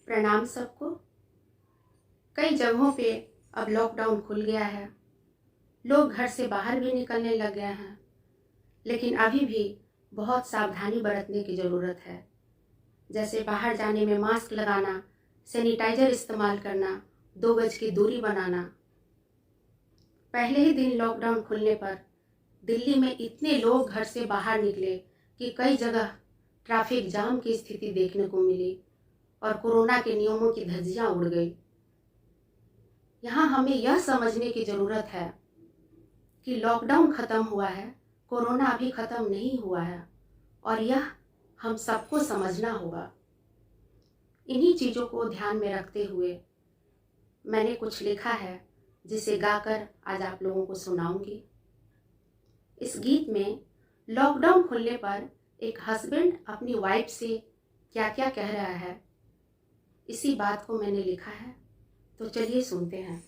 प्रणाम सबको। कई जगहों पे अब लॉकडाउन खुल गया है, लोग घर से बाहर भी निकलने लग गए हैं, लेकिन अभी भी बहुत सावधानी बरतने की ज़रूरत है। जैसे बाहर जाने में मास्क लगाना, सैनिटाइज़र इस्तेमाल करना, 2 गज की दूरी बनाना। पहले ही दिन लॉकडाउन खुलने पर दिल्ली में इतने लोग घर से बाहर निकले कि कई जगह ट्रैफिक जाम की स्थिति देखने को मिली और कोरोना के नियमों की धज्जियां उड़ गई। यहाँ हमें यह समझने की ज़रूरत है कि लॉकडाउन ख़त्म हुआ है, कोरोना अभी ख़त्म नहीं हुआ है और यह हम सबको समझना होगा। इन्हीं चीज़ों को ध्यान में रखते हुए मैंने कुछ लिखा है, जिसे गाकर आज आप लोगों को सुनाऊंगी। इस गीत में लॉकडाउन खुलने पर एक हस्बैंड अपनी वाइफ से क्या क्या कह रहा है, इसी बात को मैंने लिखा है, तो चलिए सुनते हैं।